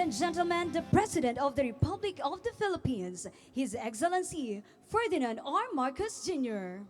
and gentlemen, the President of the Republic of the Philippines, His Excellency Ferdinand R. Marcos Jr.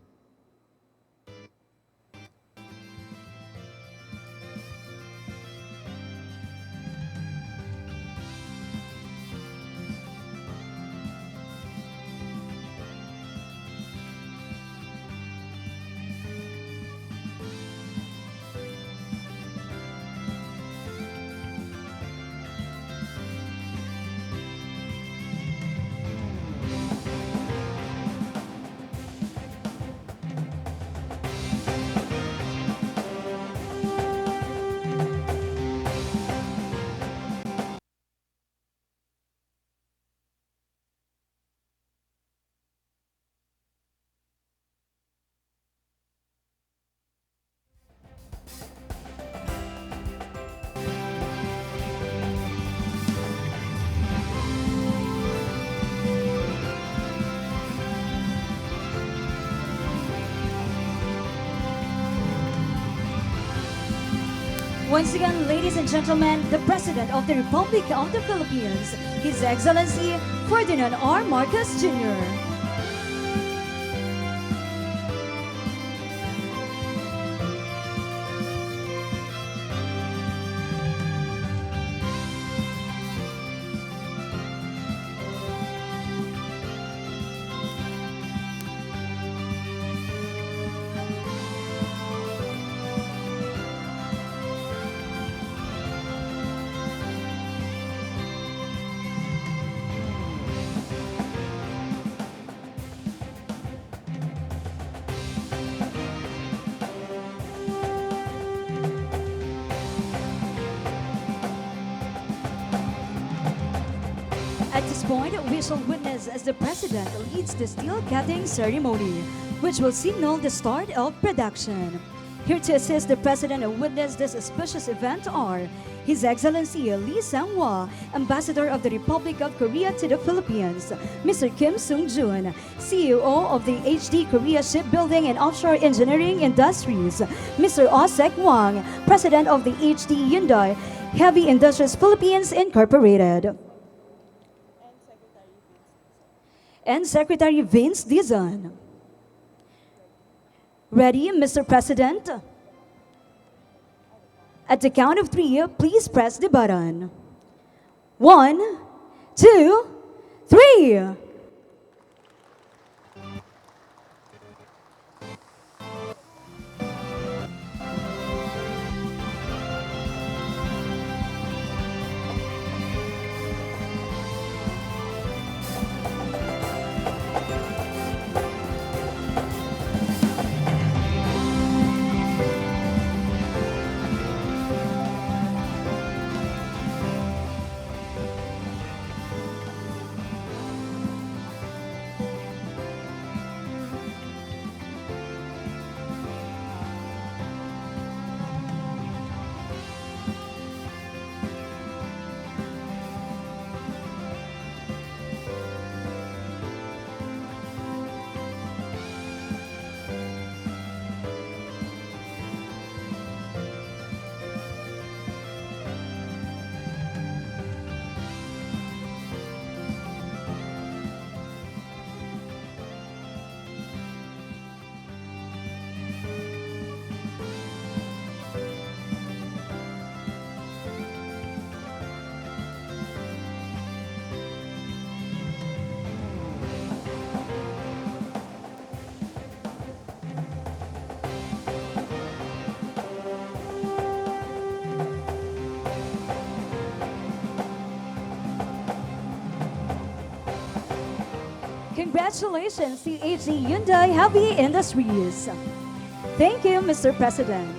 Once again, ladies and gentlemen, the President of the Republic of the Philippines, His Excellency Ferdinand R. Marcos Jr. At this point, we shall witness as the President leads the steel cutting ceremony, which will signal the start of production. Here to assist the President and witness this auspicious event are His Excellency Lee Sang-hwa, Ambassador of the Republic of Korea to the Philippines, Mr. Kim Sung-jun, CEO of the HD Korea Shipbuilding and Offshore Engineering Industries, Mr. Oh Sek-wang, President of the HD Hyundai Heavy Industries Philippines Incorporated, and Secretary Vince Dizon. Ready, Mr. President? At the count of 3, please press the button. 1, 2, 3. Congratulations to HD Hyundai Heavy Industries. Thank you, Mr. President.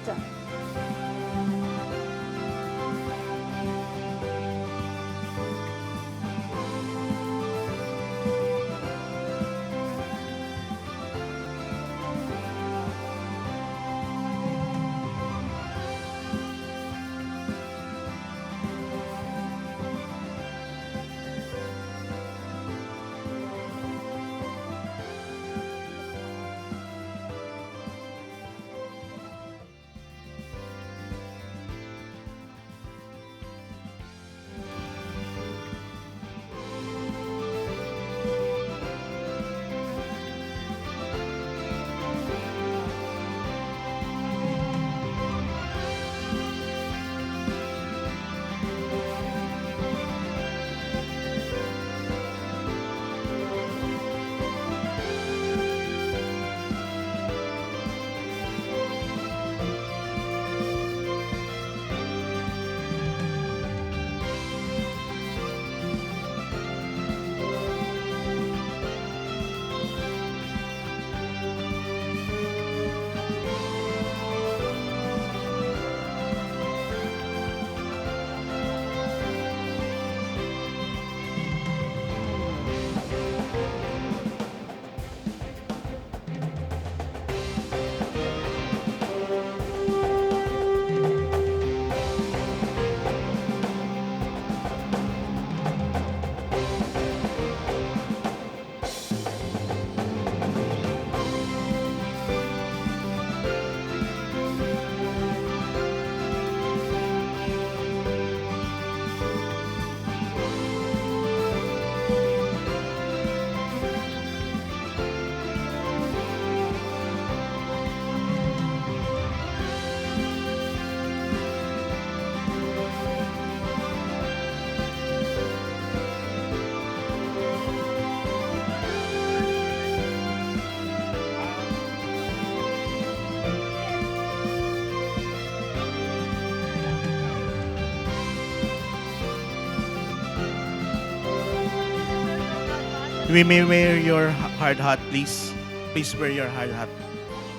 We may wear your hard hat, please. Please wear your hard hat.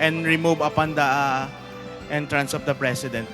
And remove upon the entrance of the President.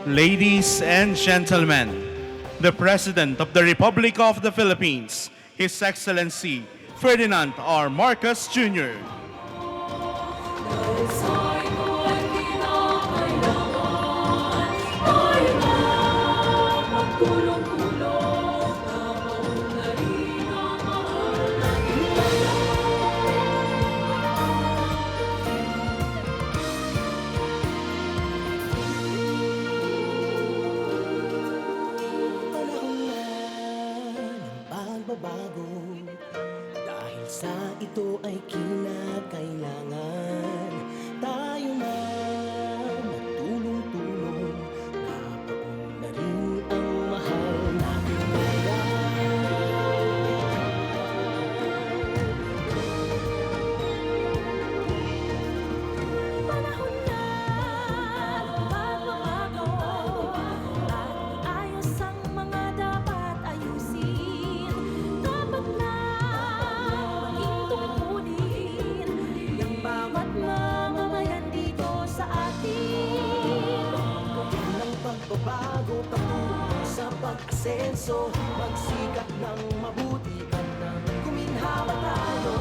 Ladies and gentlemen, the President of the Republic of the Philippines, His Excellency Ferdinand R. Marcos Jr. Dahil sa ito ay kinakailangan tayo na magtulong-tulong. Napaon na rin ang mahal natin panahon na magbabago at ayos ang mga dapat ayusin. Dapat na maging tungkulin ng bawat mamamayan dito sa atin. Ng pagbabago patungo sa pag-asenso, magsikap ng mabuti at nang guminhawa tayo.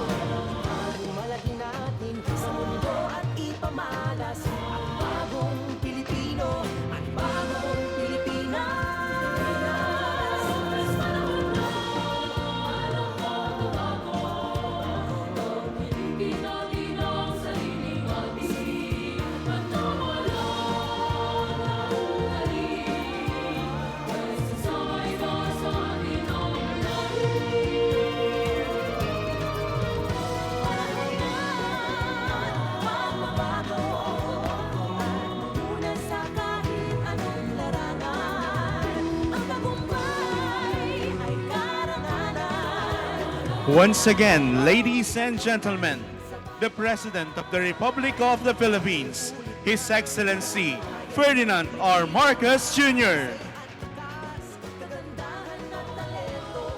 Ipagong malaki natin sa mundo at ipamalas ang bagong Pilipino at bagong Pilipinas. Panahon na walang pagbabago, ang Pilipino ang sariling ating at nawala ng ugali. Ay sasabay na sa atin ang lalim. Panahon na magbabago at muna sa kahit anong larangan. Ang tagumpay ay karangalan. Once again, ladies and gentlemen, the President of the Republic of the Philippines, His Excellency Ferdinand R. Marcos Jr. Kagandahan at talento,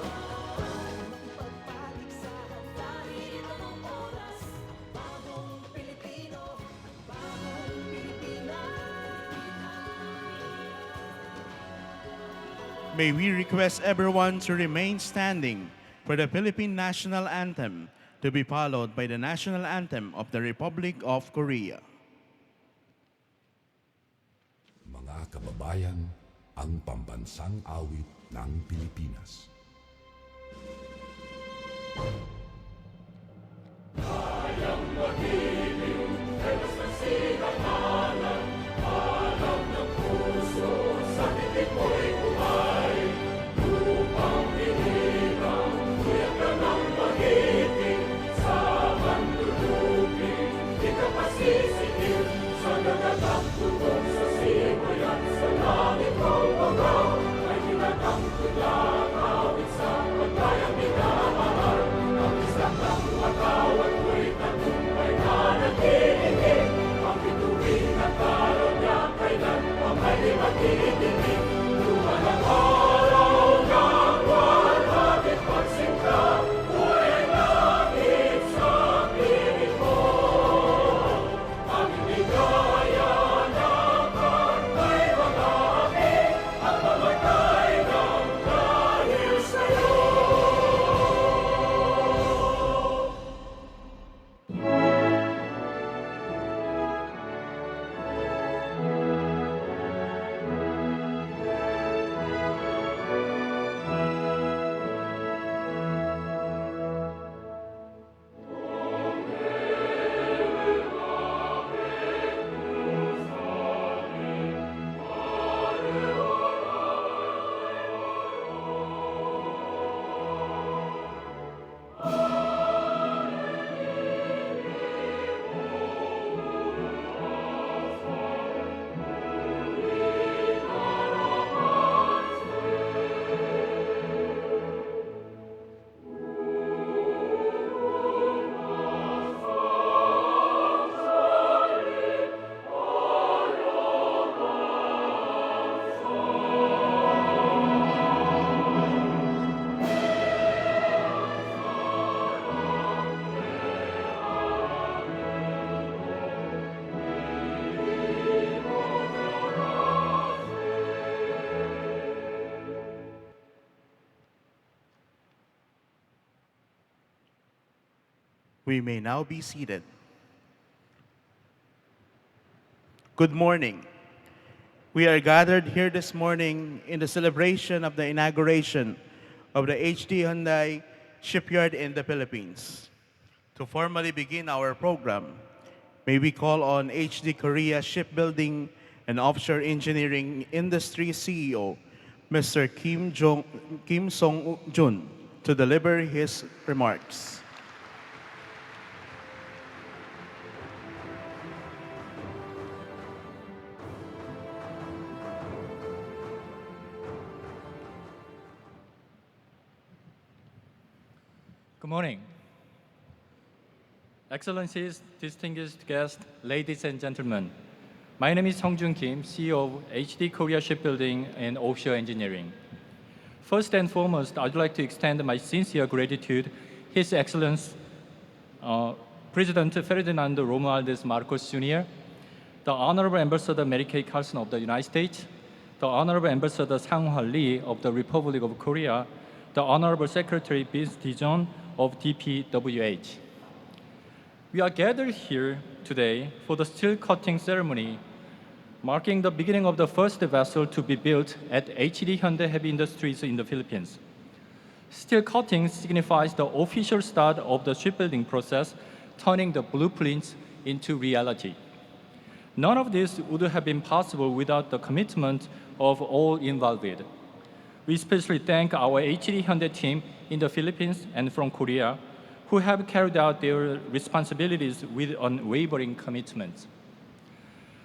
makipagpalig sa kahit anong oras. Bagong Pilipino, bagong Pilipinas. May we request everyone to remain standing for the Philippine National Anthem to be followed by the National Anthem of the Republic of Korea. Mga kababayan, ang pambansang awit ng Pilipinas. We may now be seated. Good morning. We are gathered here this morning in the celebration of the inauguration of the HD Hyundai Shipyard in the Philippines. To formally begin our program, may we call on HD Korea Shipbuilding and Offshore Engineering Industry CEO, Mr. Kim Song-jun, to deliver his remarks. Good morning. Excellencies, distinguished guests, ladies and gentlemen. My name is Song-jun Kim, CEO of HD Korea Shipbuilding and Offshore Engineering. First and foremost, I'd like to extend my sincere gratitude to His Excellency President Ferdinand Marcos Jr., the Honorable Ambassador Mary Kay Carlson of the United States, the Honorable Ambassador Sang-hwa Lee of the Republic of Korea, the Honorable Secretary Vince Dijon of DPWH. We are gathered here today for the steel cutting ceremony, marking the beginning of the first vessel to be built at HD Hyundai Heavy Industries in the Philippines. Steel cutting signifies the official start of the shipbuilding process, turning the blueprints into reality. None of this would have been possible without the commitment of all involved. We especially thank our HD Hyundai team in the Philippines and from Korea, who have carried out their responsibilities with unwavering commitment.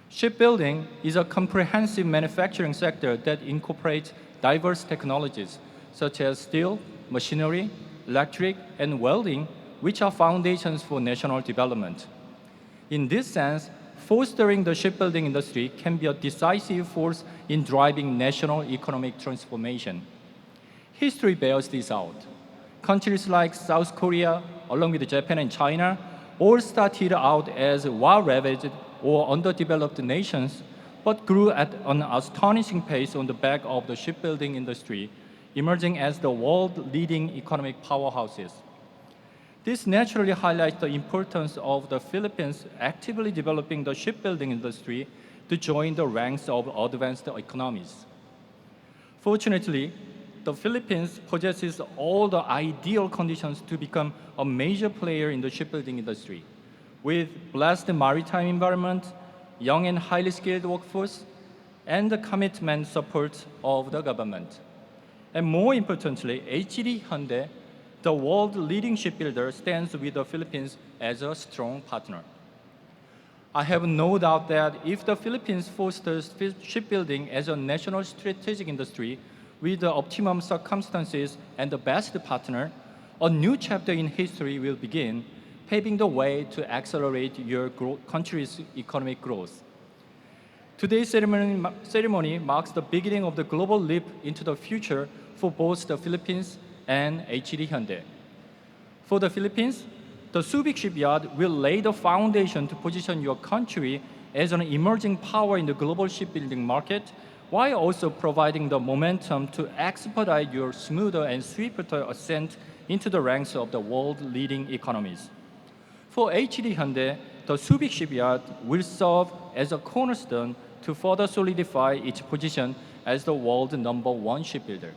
Shipbuilding is a comprehensive manufacturing sector that incorporates diverse technologies such as steel, machinery, electric, and welding, which are foundations for national development. In this sense, fostering the shipbuilding industry can be a decisive force in driving national economic transformation. History bears this out. Countries like South Korea, along with Japan and China, all started out as war-ravaged or underdeveloped nations, but grew at an astonishing pace on the back of the shipbuilding industry, emerging as the world-leading economic powerhouses. This naturally highlights the importance of the Philippines actively developing the shipbuilding industry to join the ranks of advanced economies. Fortunately, the Philippines possesses all the ideal conditions to become a major player in the shipbuilding industry, with blessed maritime environment, young and highly skilled workforce, and the commitment support of the government. And more importantly, HD Hyundai, the world-leading shipbuilder, stands with the Philippines as a strong partner. I have no doubt that if the Philippines fosters shipbuilding as a national strategic industry with the optimum circumstances and the best partner, a new chapter in history will begin, paving the way to accelerate your country's economic growth. Today's ceremony marks the beginning of the global leap into the future for both the Philippines and HD Hyundai. For the Philippines, the Subic Shipyard will lay the foundation to position your country as an emerging power in the global shipbuilding market, while also providing the momentum to expedite your smoother and swifter ascent into the ranks of the world-leading economies. For HD Hyundai, the Subic Shipyard will serve as a cornerstone to further solidify its position as the world #1 shipbuilder.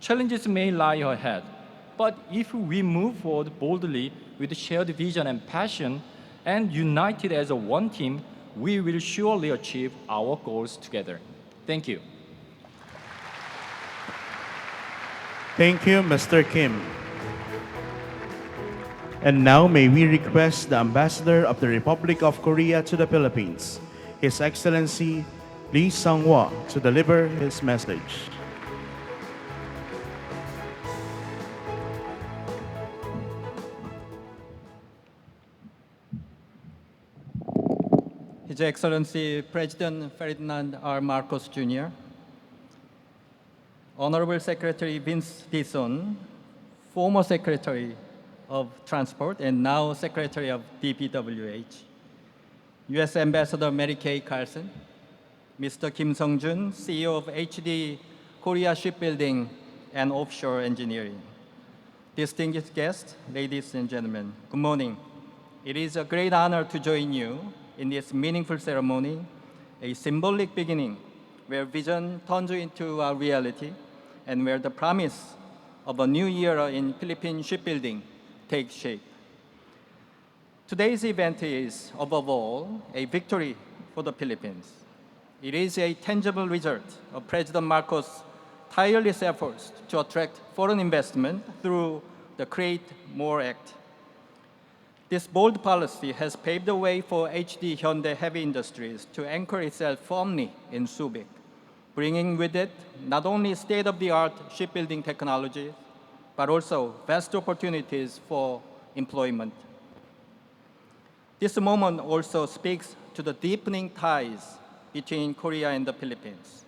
Challenges may lie ahead, but if we move forward boldly with shared vision and passion, and united as a one team, we will surely achieve our goals together. Thank you. Thank you, Mr. Kim. And now may we request the Ambassador of the Republic of Korea to the Philippines, His Excellency Lee Sang-hwa, to deliver his message. His Excellency President Ferdinand R. Marcos Jr., Honorable Secretary Vince Dijon, former Secretary of Transport and now Secretary of DPWH, U.S. Ambassador Mary Kay Carlson, Mr. Kim Song-jun, CEO of HD Korea Shipbuilding and Offshore Engineering, Distinguished guests, ladies and gentlemen, good morning. It is a great honor to join you in this meaningful ceremony, a symbolic beginning where vision turns into a reality and where the promise of a new era in Philippine shipbuilding takes shape. Today's event is, above all, a victory for the Philippines. It is a tangible result of President Marcos' tireless efforts to attract foreign investment through the Create More Act. This bold policy has paved the way for HD Hyundai Heavy Industries to anchor itself firmly in Subic, bringing with it not only state-of-the-art shipbuilding technology, but also vast opportunities for employment. This moment also speaks to the deepening ties between Korea and the Philippines.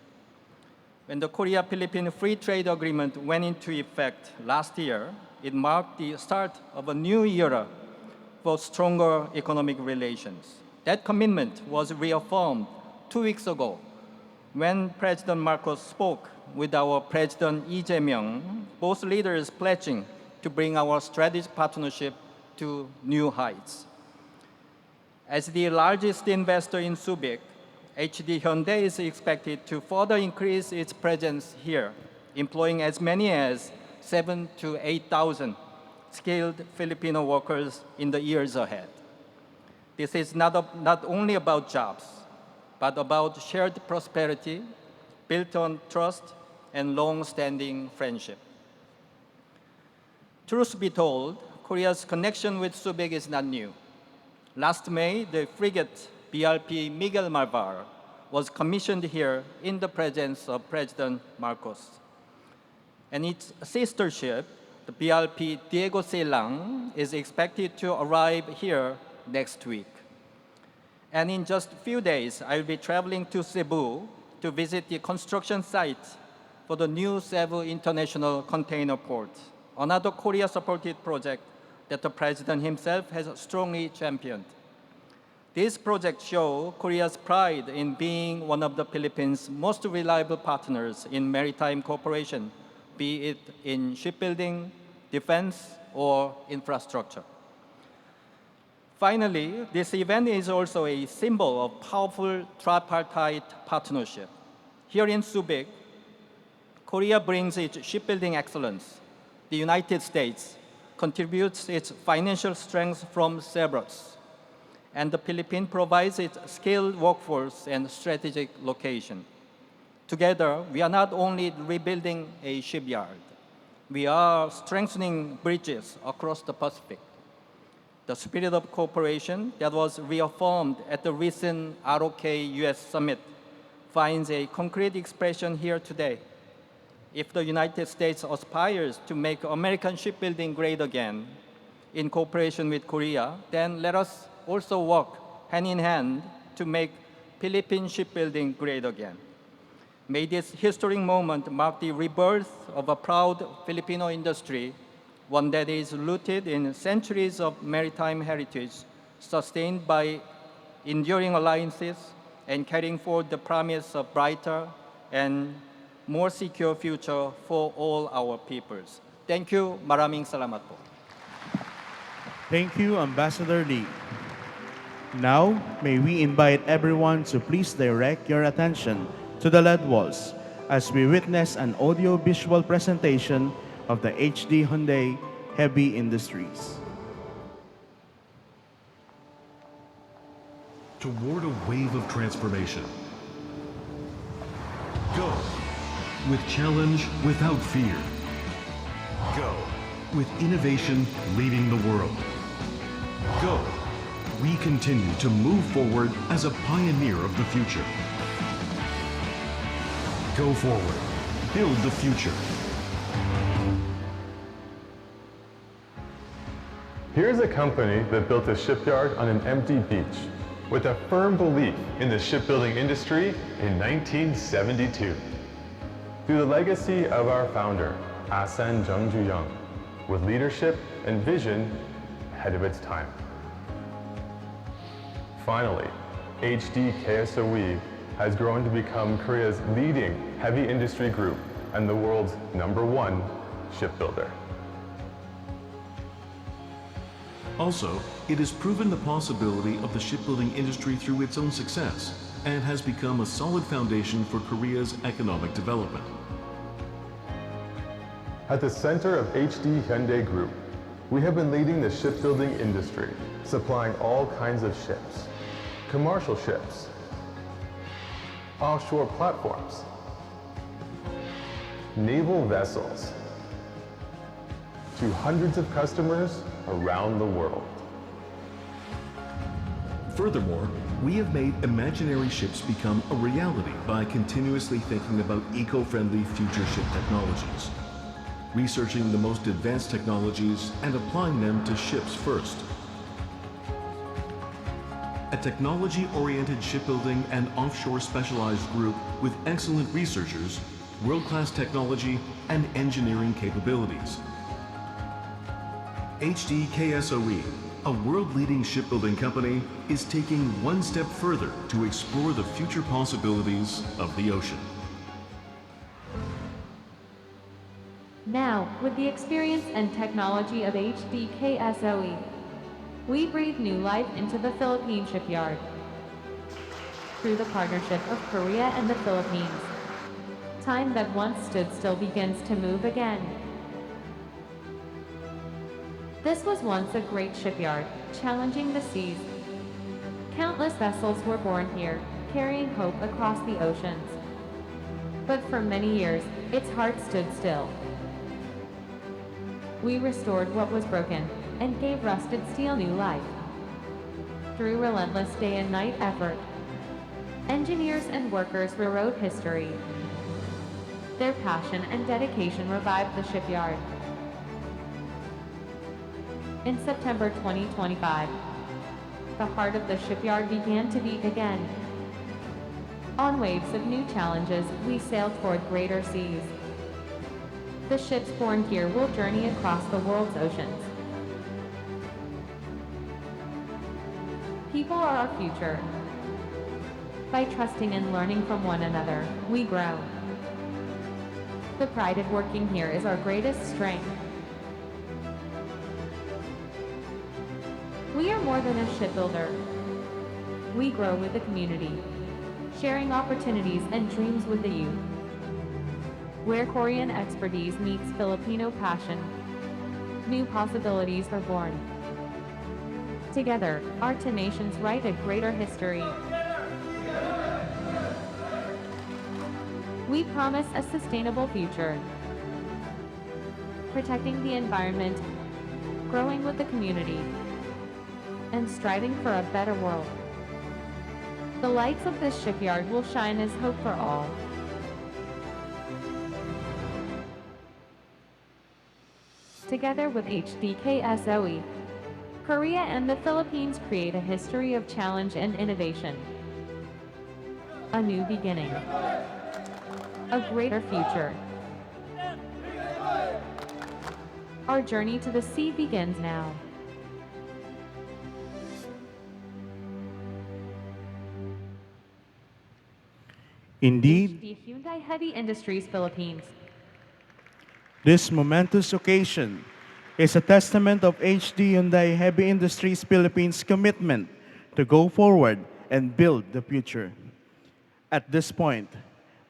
When the Korea-Philippine Free Trade Agreement went into effect last year, it marked the start of a new era for stronger economic relations. That commitment was reaffirmed 2 weeks ago when President Marcos spoke with our President Lee Jae-myung, both leaders pledging to bring our strategic partnership to new heights. As the largest investor in Subic, HD Hyundai is expected to further increase its presence here, employing as many as 7,000 to 8,000 skilled Filipino workers in the years ahead. This is not only about jobs, but about shared prosperity built on trust and long-standing friendship. Truth be told, Korea's connection with Subic is not new. Last May, the frigate BRP Miguel Malvar was commissioned here in the presence of President Marcos. And its sister ship, the BRP Diego Selang, is expected to arrive here next week. And in just a few days, I'll be traveling to Cebu to visit the construction site for the new Cebu International Container Port, another Korea-supported project that the President himself has strongly championed. These projects show Korea's pride in being one of the Philippines' most reliable partners in maritime cooperation, be it in shipbuilding, defense, or infrastructure. Finally, this event is also a symbol of powerful tripartite partnership. Here in Subic, Korea brings its shipbuilding excellence. The United States contributes its financial strength from Cerberus, and the Philippines provides its skilled workforce and strategic location. Together, we are not only rebuilding a shipyard, we are strengthening bridges across the Pacific. The spirit of cooperation that was reaffirmed at the recent ROK US Summit finds a concrete expression here today. If the United States aspires to make American shipbuilding great again in cooperation with Korea, then let us also work hand in hand to make Philippine shipbuilding great again. May this historic moment mark the rebirth of a proud Filipino industry, one that is rooted in centuries of maritime heritage, sustained by enduring alliances, and carrying forward the promise of brighter and more secure future for all our peoples. Thank you. Maraming salamat po. Thank you, Ambassador Lee. Now, may we invite everyone to please direct your attention to the LED walls as we witness an audio-visual presentation of the HD Hyundai Heavy Industries. Toward a wave of transformation. Go with challenge without fear. Go with innovation leading the world. Go. We continue to move forward as a pioneer of the future. Go forward. Build the future. Here's a company that built a shipyard on an empty beach with a firm belief in the shipbuilding industry in 1972. Through the legacy of our founder, Asan Jung Ju-young, with leadership and vision ahead of its time. Finally, HD KSOE has grown to become Korea's leading heavy industry group and the world's #1 shipbuilder. Also, it has proven the possibility of the shipbuilding industry through its own success and has become a solid foundation for Korea's economic development. At the center of HD Hyundai Group, we have been leading the shipbuilding industry, supplying all kinds of ships, commercial ships, offshore platforms, naval vessels, to hundreds of customers around the world. Furthermore, we have made imaginary ships become a reality by continuously thinking about eco-friendly future ship technologies, researching the most advanced technologies and applying them to ships first. A technology-oriented shipbuilding and offshore specialized group with excellent researchers, world-class technology, and engineering capabilities. HDKSOE, a world-leading shipbuilding company, is taking one step further to explore the future possibilities of the ocean. Now, with the experience and technology of HDKSOE, we breathe new life into the Philippine shipyard. Through the partnership of Korea and the Philippines, time that once stood still begins to move again. This was once a great shipyard, challenging the seas. Countless vessels were born here, carrying hope across the oceans. But for many years, its heart stood still. We restored what was broken and gave rusted steel new life. Through relentless day and night effort, engineers and workers rewrote history. Their passion and dedication revived the shipyard. In September 2025, the heart of the shipyard began to beat again. On waves of new challenges, we sailed toward greater seas. The ships born here will journey across the world's oceans. People are our future. By trusting and learning from one another, we grow. The pride of working here is our greatest strength. We are more than a shipbuilder. We grow with the community, sharing opportunities and dreams with the youth. Where Korean expertise meets Filipino passion, new possibilities are born. Together, our two nations write a greater history. We promise a sustainable future, protecting the environment, growing with the community, and striving for a better world. The lights of this shipyard will shine as hope for all. Together with HDKSOE, Korea and the Philippines create a history of challenge and innovation. A new beginning. A greater future. Our journey to the sea begins now. Indeed, HD Hyundai Heavy Industries Philippines. this momentous occasion is a testament of HD Hyundai Heavy Industries Philippines' commitment to go forward and build the future. At this point,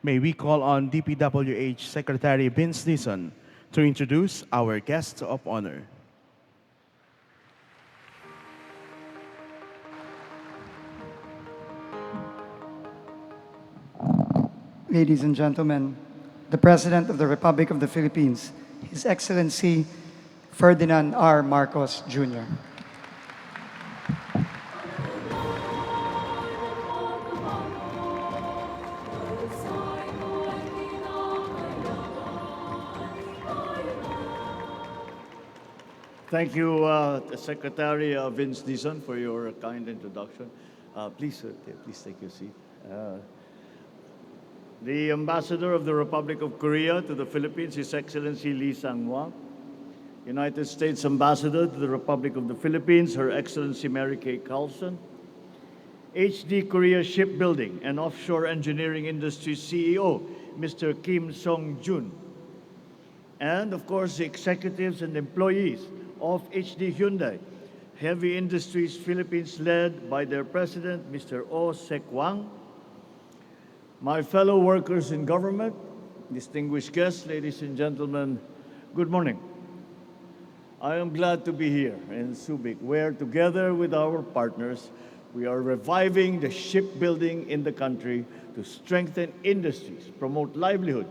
may we call on DPWH Secretary Vince Dizon to introduce our guest of honor. Ladies and gentlemen, the President of the Republic of the Philippines, His Excellency Ferdinand R. Marcos Jr. Thank you, Secretary Vince Dizon, for your kind introduction. Please take your seat. The Ambassador of the Republic of Korea to the Philippines, His Excellency Lee Sang-hwa. United States Ambassador to the Republic of the Philippines, Her Excellency Mary Kay Carlson. HD Korea Shipbuilding and Offshore Engineering Industry CEO, Mr. Kim Song-jun. And of course, the executives and employees of HD Hyundai, Heavy Industries Philippines, led by their president, Mr. O. Sek Wang, my fellow workers in government, distinguished guests, ladies and gentlemen, good morning. I am glad to be here in Subic, where together with our partners, we are reviving the shipbuilding in the country to strengthen industries, promote livelihood,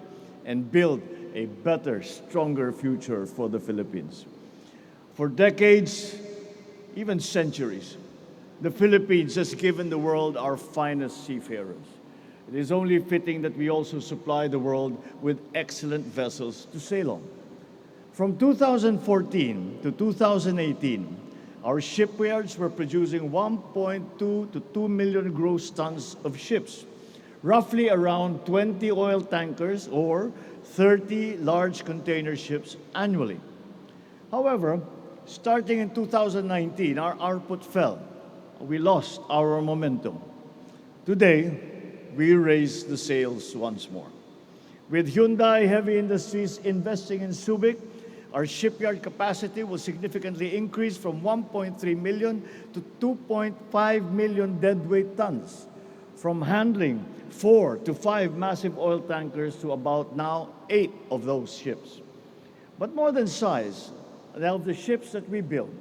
and build a better, stronger future for the Philippines. For decades, even centuries, the Philippines has given the world our finest seafarers. It is only fitting that we also supply the world with excellent vessels to sail on. From 2014 to 2018, our shipyards were producing 1.2 to 2 million gross tons of ships, roughly around 20 oil tankers or 30 large container ships annually. However, starting in 2019, our output fell. We lost our momentum. Today, we raised the sails once more. With Hyundai Heavy Industries investing in Subic, our shipyard capacity will significantly increase from 1.3 million to 2.5 million deadweight tons, from handling 4 to 5 massive oil tankers to about now 8 of those ships. But more than size, of the ships that we build,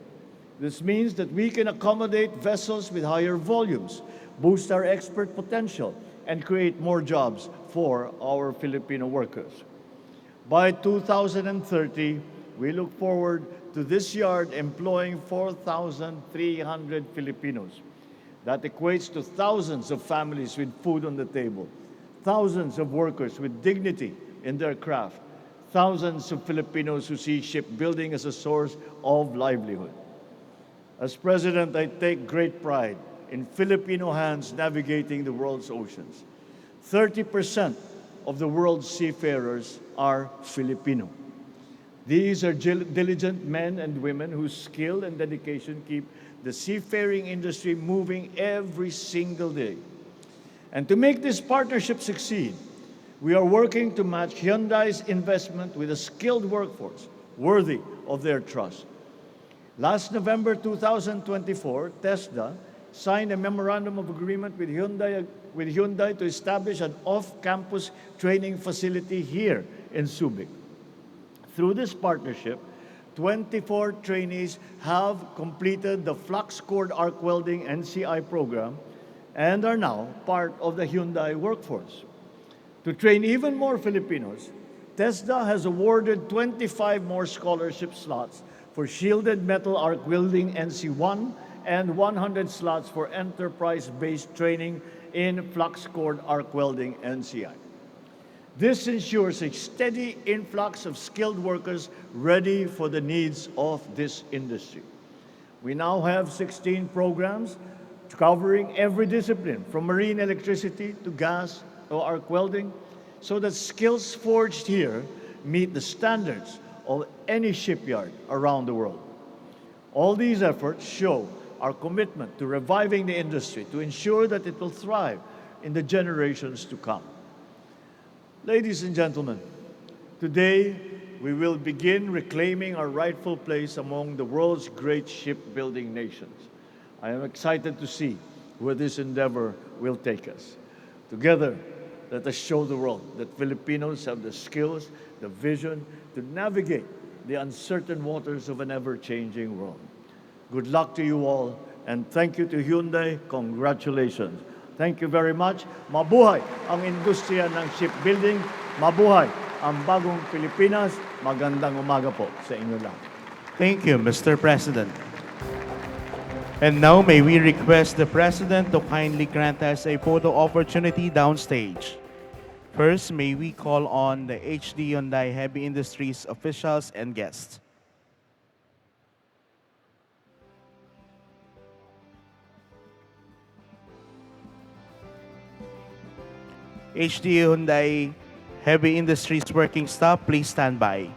this means that we can accommodate vessels with higher volumes, boost our export potential, and create more jobs for our Filipino workers. By 2030, we look forward to this yard employing 4,300 Filipinos. That equates to thousands of families with food on the table, thousands of workers with dignity in their craft, thousands of Filipinos who see shipbuilding as a source of livelihood. As president, I take great pride in Filipino hands navigating the world's oceans. 30% of the world's seafarers are Filipino. These are diligent men and women whose skill and dedication keep the seafaring industry moving every single day. And to make this partnership succeed, we are working to match Hyundai's investment with a skilled workforce worthy of their trust. Last November 2024, TESDA signed a memorandum of agreement with Hyundai to establish an off-campus training facility here in Subic. Through this partnership, 24 trainees have completed the flux cord arc welding NCI program and are now part of the Hyundai workforce. To train even more Filipinos, TESDA has awarded 25 more scholarship slots for shielded metal arc welding NC1 and 100 slots for enterprise-based training in flux cord arc welding NCI. This ensures a steady influx of skilled workers ready for the needs of this industry. We now have 16 programs covering every discipline, from marine electricity to gas or arc welding, so that skills forged here meet the standards of any shipyard around the world. All these efforts show our commitment to reviving the industry to ensure that it will thrive in the generations to come. Ladies and gentlemen, today we will begin reclaiming our rightful place among the world's great shipbuilding nations. I am excited to see where this endeavor will take us. Together, let us show the world that Filipinos have the skills, the vision to navigate the uncertain waters of an ever-changing world. Good luck to you all, and thank you to Hyundai. Congratulations. Thank you very much. Mabuhay ang industriya ng shipbuilding. Mabuhay ang bagong Pilipinas. Magandang umaga po sa inyo lahat. Thank you, Mr. President. And now may we request the President to kindly grant us a photo opportunity downstage. First, may we call on the HD Hyundai Heavy Industries officials and guests. HD Hyundai Heavy Industries working staff, please stand by.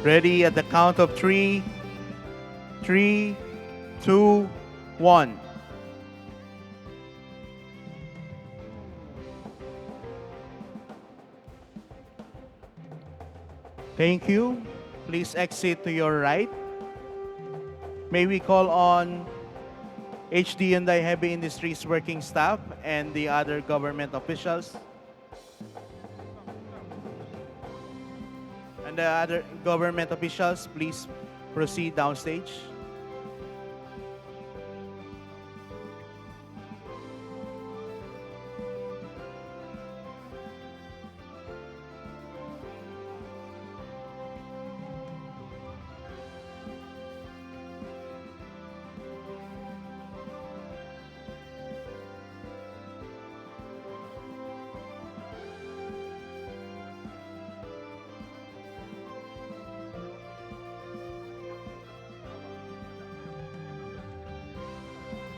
Ready at the count of three. 3, 2, 1. Thank you. Please exit to your right. May we call on HD Hyundai Heavy Industries working staff and the other government officials. And the other government officials, please proceed downstage.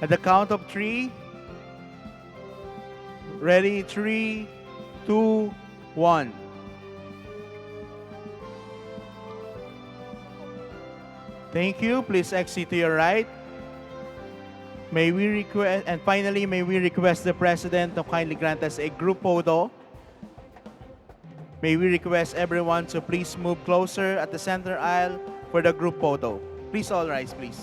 At the count of 3. Ready, 3, 2, 1. Thank you. Please exit to your right. May we request, and finally, may we request the President to kindly grant us a group photo. May we request everyone to please move closer at the center aisle for the group photo. Please all rise, please.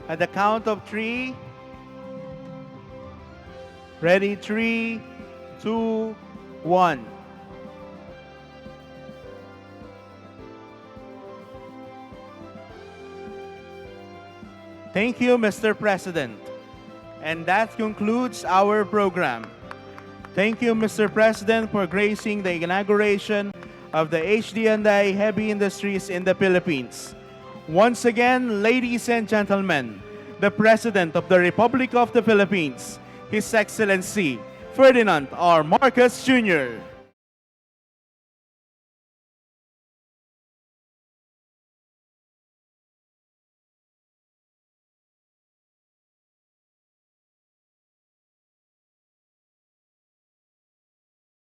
At the count of 3. Ready, 3, 2, 1. Thank you, Mr. President. And that concludes our program. Thank you, Mr. President, for gracing the inauguration of the HD Hyundai Heavy Industries in the Philippines. Once again, ladies and gentlemen, the President of the Republic of the Philippines, His Excellency Ferdinand R. Marcos Jr.